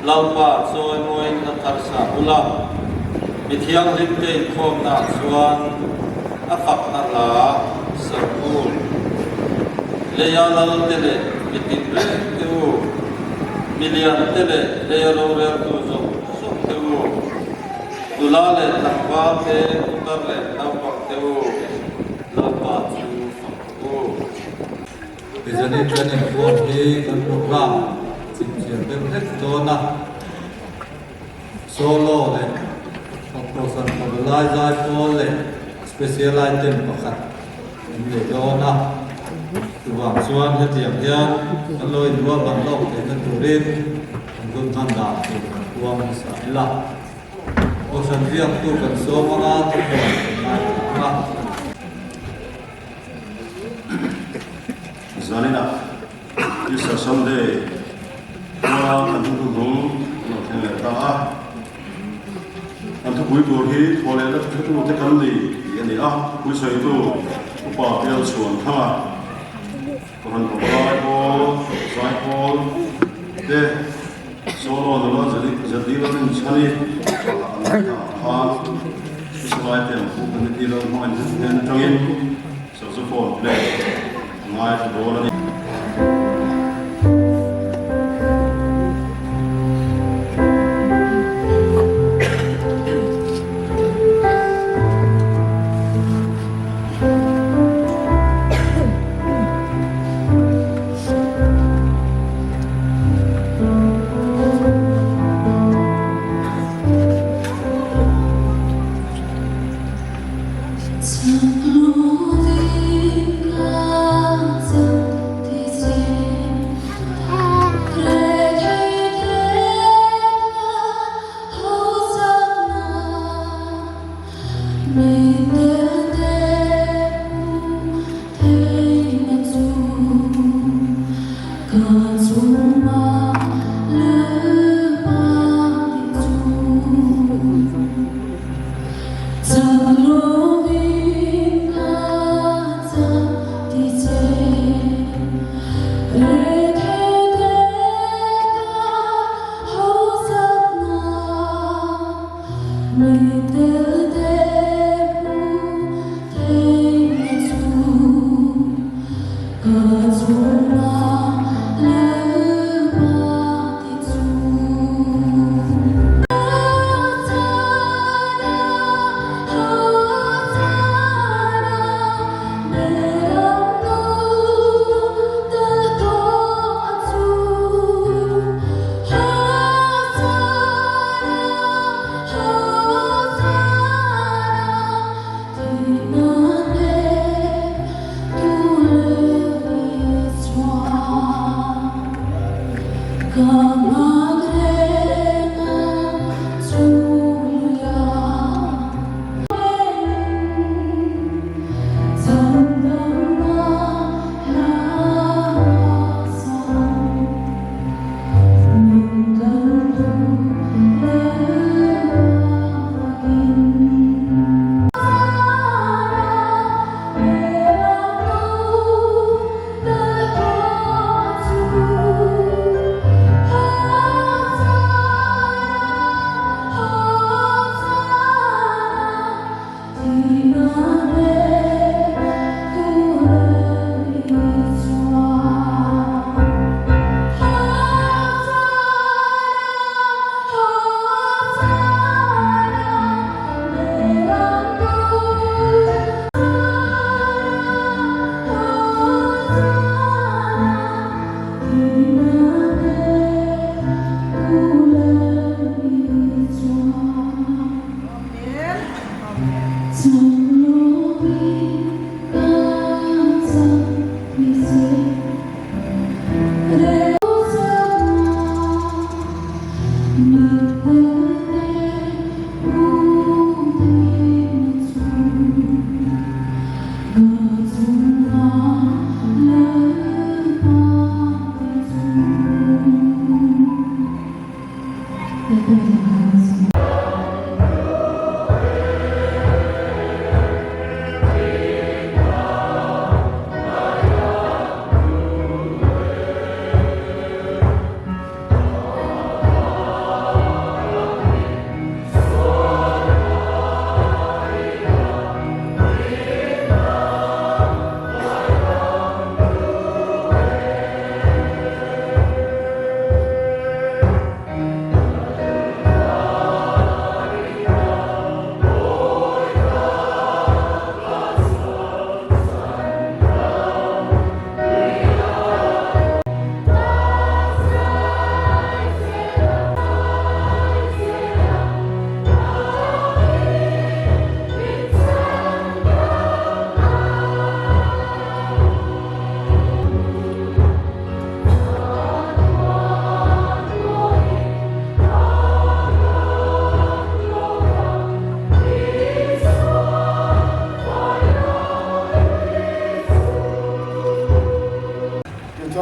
Lampa soy noy na tarsa ulam mithiang limte khom na suan afak na la sakul leya lal tele mitin re tu milian tele leya ro re tu zo so tu dulale takwa te utar le napak tu lampa chu fakku Izani training for the program Pemhet Dona Solo le Prosan Mobilize Pole Special Item Pakat Ini Dona Tuang Suan Hetiam Hian Aloi Dua Banglok Tekan Turin Gun Handa Tuang Sa'ila Prosan Viam Tu Kan Somanga Tuang Zanina This is Sunday Antu kui turhi thole la thutu te kalli yani kui sai tu upa pial chuan thama kohan ko sai ko de solo no jadi la min chani ha sai te ko ni ti lo mo en tangin so phone play ngai to do la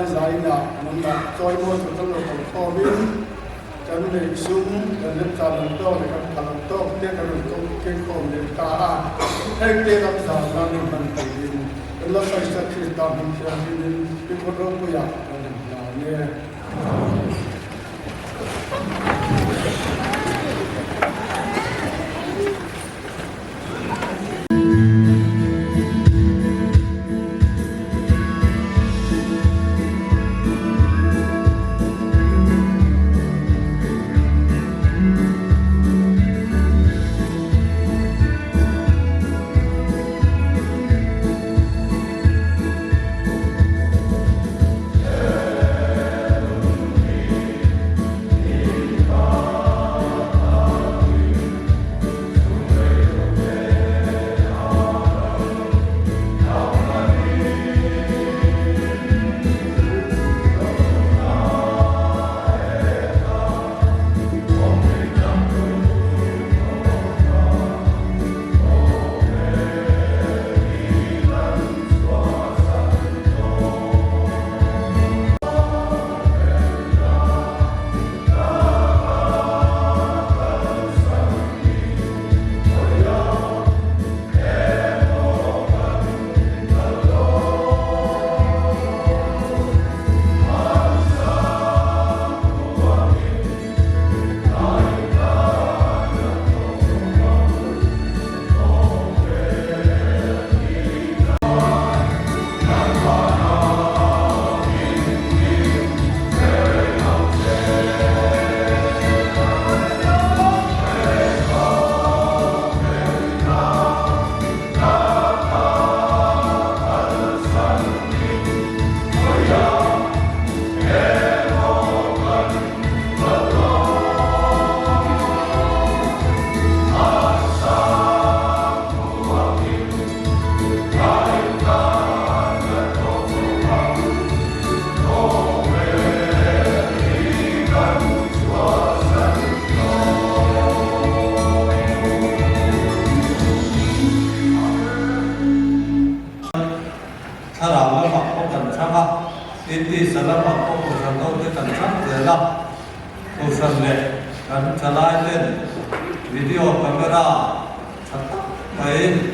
lai zai na nam na toy mo to tan lo ko bin kan le sum dan le ta lan to le kan kan to te kan to ke ko le ta a hek te ram sa na ni ban te din Allah sai sa ki ta bin sa din ki ko ro ko ya na ne Iti salam aku kusan tau te kancang jelah kusan le kan calai ten video kamera catat baik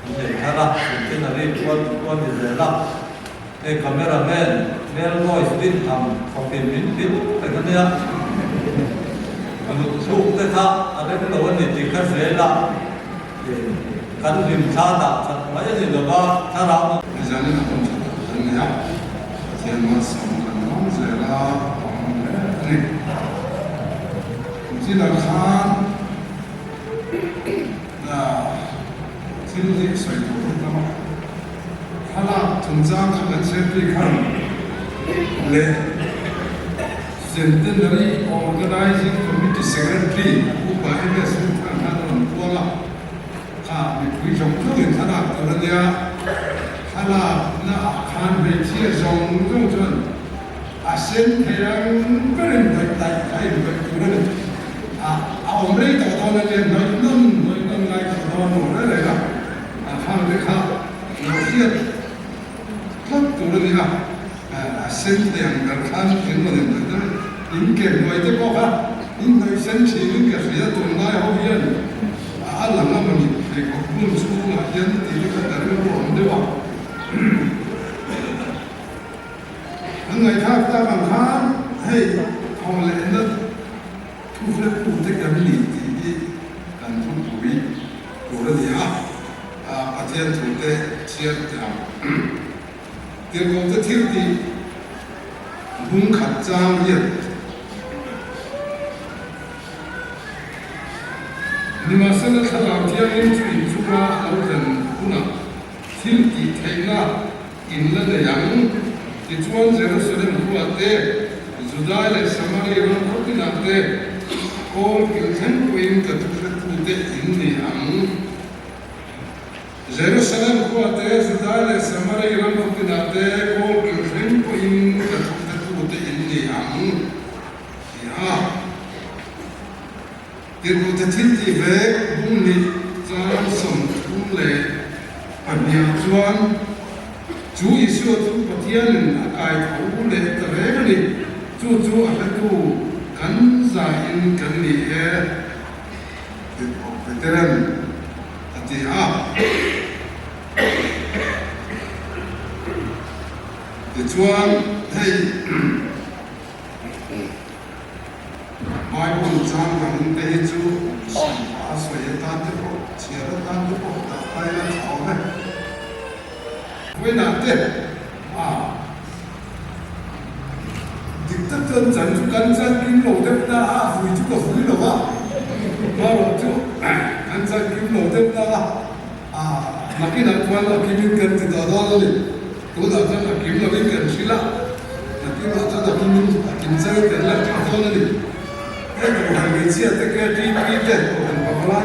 jadi cara mungkin hari buat jelah kameraman mel voice bin ham kopi bin dengan dia untuk te ta ada kawan ni tikas jelah kan lim cara macam ni loba cara misalnya apa macam ya yang masuk dalam zera ini tidak kan nah sini saya itu pertama kalau tunjang kalau jadi kan le senten dari organizing committee secretary upah ini senten kan pola kami punya contoh cara kerja kalau nak akan berjaya jangkauan asen yang berbentuk kaya berbentuk orang mereka tahu nanti non lagi tahu mereka akan mereka melihat kan turun dia asen yang berkan dengan itu ingin mereka apa ini asen cium ke saya tunai hobian Allah nama mereka pun semua yang tidak terlalu rendah ngày khác ta bằng khá hay họ lại nó thu phép thu tất cả những gì thì cần thu quỹ của nó gì á và thiên thủ tế chia giảm tiền công tất thiếu thì muốn khẩn trang nhiệt nhưng mà sẽ là khả năng thiên nhiên chuyển chú ra ở gần khu nào thiếu thì thấy là in là để yang thì chuan Jerusalem huate Judai le Samaria ron khotinate kol kilthen queen ka tu te inni am Jerusalem huate Judai le Samaria ron khotinate kol kilthen queen ka tu te inni am ya tirgo te thilti ve bungni chan som thum le pania chuan chú Giêsu chúng bậc thiên cài thủ lệ tập lệ cái này chú ở cái tu cắn giải in cắn lì cái tên thì thì chuan hay mai buồn trang gần đây chú sản phá sợi tan tiếp bộ chia tan tiếp bộ tập tay là tháo này với nạn tiền dịch tất chân dẫn chú cắn chân kim lỗ thêm ta vui chú có vui đâu à mà rồi chú cắn chân kim lỗ thêm ta mà cái nạn quan là kim cần thì đó đó đi tôi đã cho là kim là kim cần xí lắm là kim là cho là kim xây tiền là cho đó đi cái đồ hàng ngày xưa tất cả đi tiền của hàng bạc lá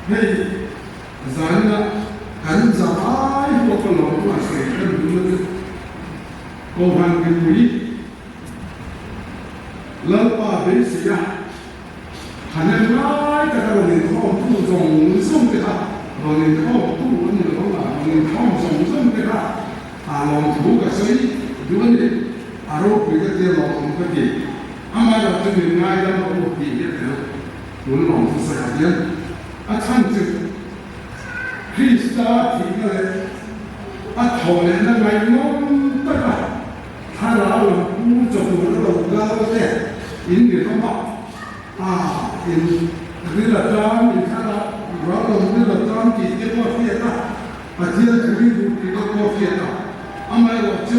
này dán là cắn giải một con lợn mà sẽ cần đúng không? Cô hàng cái mũi lớn ba đến xí à, hành lên nói cái đó là người họ tu trồng sông cái đó, rồi người họ tu vấn đề đó là người họ trồng sông cái đó, lòng thủ cái sấy, đúng không đấy? Rồi cái tiền lòng cái gì, mà là cái người ngay đó nó một gì vậy đó, muốn lòng tu sạch tiền, thân chữ Krista thì cái thầu này nó ngay ngon tất cả,他拿了五种那个高的，引给他嘛，引为了张，你看了，然后为了张几天过节了，今天肯定不给他过节了，俺们我就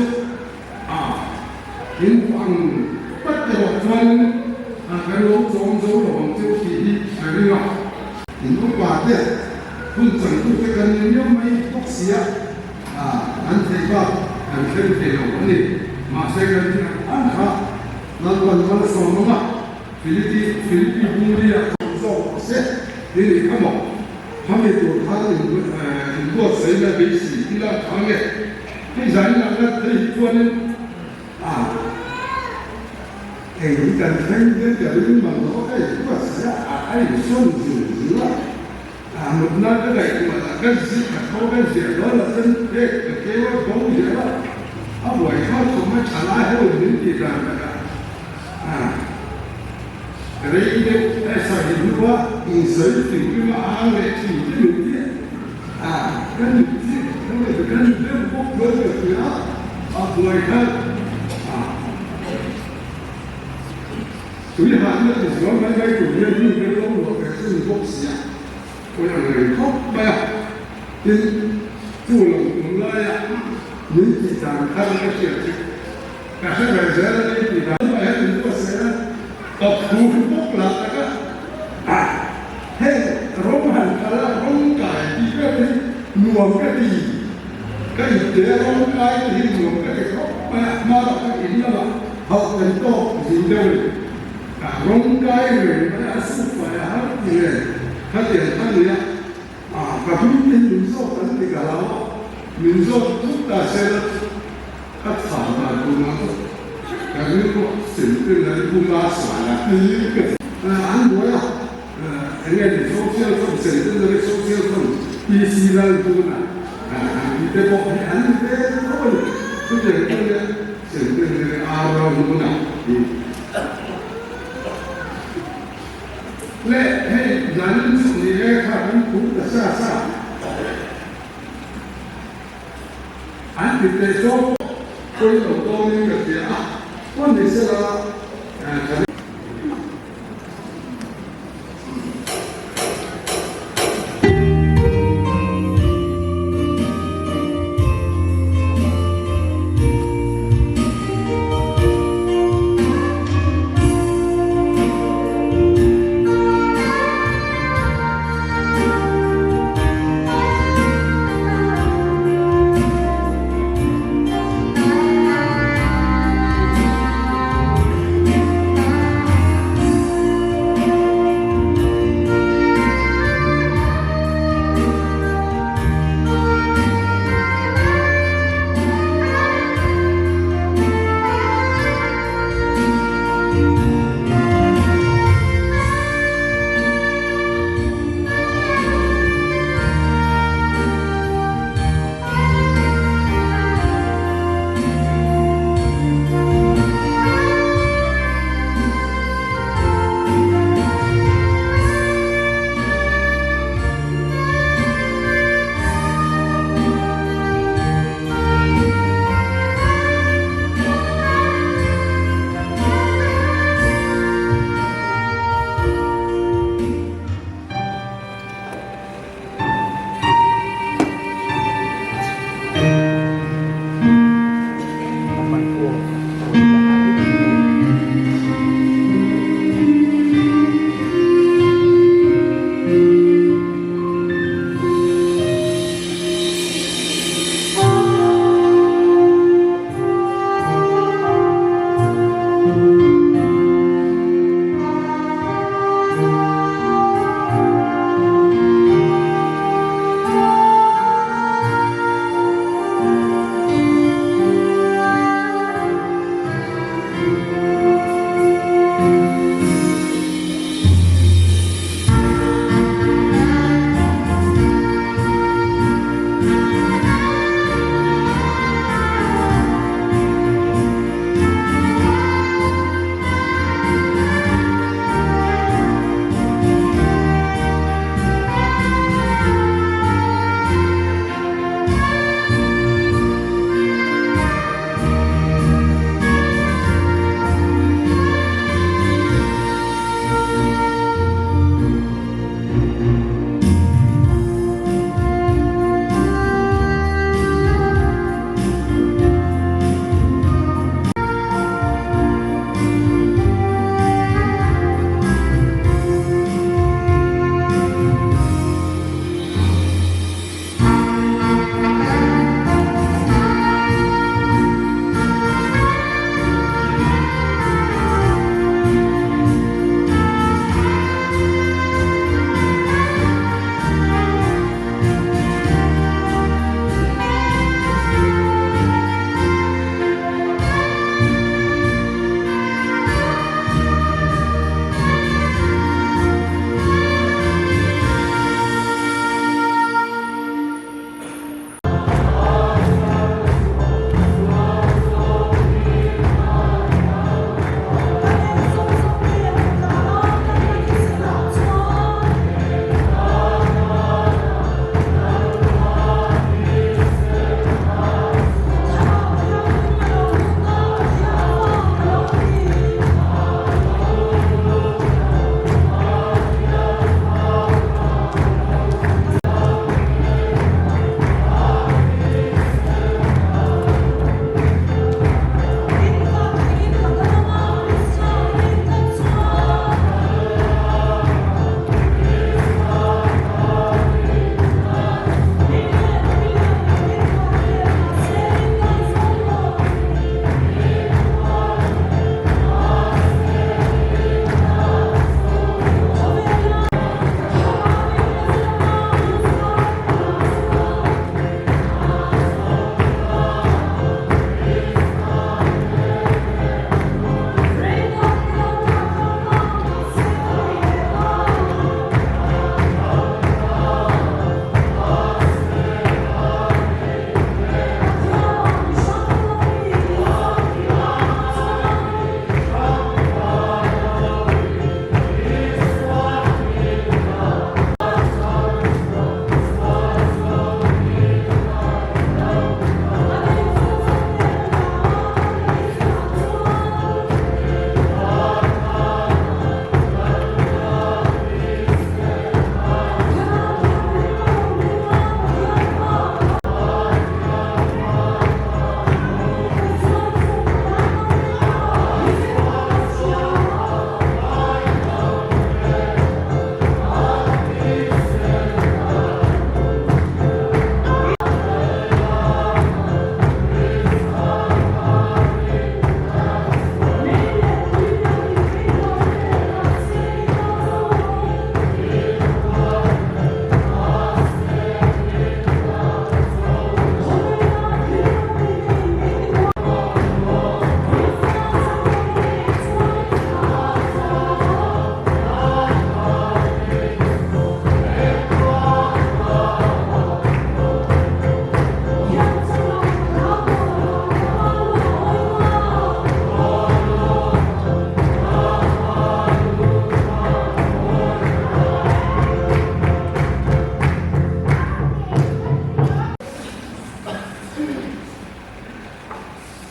引放不得我专，还有装修了就提还有啊，引不挂的，不整个这个人又没东西俺这个很身体有问题。Masyarakat angka lakukan pada semua Filipina India ini kamu itu hal yang buat saya besi tidak kami ini saya nak dari tuan ini kan saya dari mana itu saya sungguh benar tak itu kan sih kau kan siapa lah kewa kau siapa buổi phát cũng mới trả lại hết những gì làm cái đấy để sở hữu quá thì giới thì cái mà để chỉ cái những gì cái những gì nó là cái những cái quốc đối được thì buổi khác chủ yếu là nó chỉ có mấy cái chủ yếu như cái công việc cái sự quốc sĩ tôi là người khóc bè thì phụ lòng lại những gì rằng thân cái chuyện cả hai người sẽ là những gì đó mà hết chúng ta sẽ tập trung quốc là cái hay rong hành là rong cải đi cái nuông cái gì cái gì để rong cải thì nuông cái khóc mà cái gì đó họ cần to gì đâu rong cải người mà đã sức khỏe hết gì phát triển thân gì và chúng mình số tấn thì cả đó mình do chúng ta sẽ cắt sản là cùng nó cái nước có sử dụng là cùng ba sản là cái ăn muối anh em thì số siêu không sử dụng là số siêu không đi xí ra cùng là đi tới bộ thì ăn thế thôi chứ để cái sử dụng là rồi cùng là lẽ hay dẫn dụng thì cái khả năng cũng là xa anh bị tê số tôi đầu tôi như vậy thì vấn đề sẽ là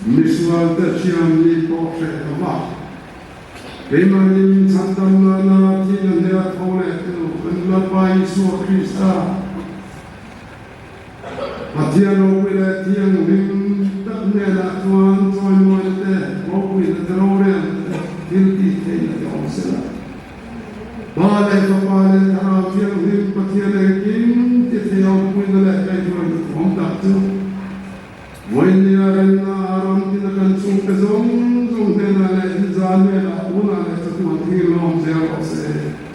Misual terciam ni portrait apa. Kemanin santam nana tidak dia oleh tu penlapai Yesus Kristus. Hatian oleh tiang lim tak nela tuan tuan multe oleh teroren tilti tiang jauh. Balai kepala taraf tiang lim patian lagi tiang multe kai tuan tuan tak tu. Wanya rena aram kita kan sung kezong sung tena le zalme la una le tu tuan tilom zero se.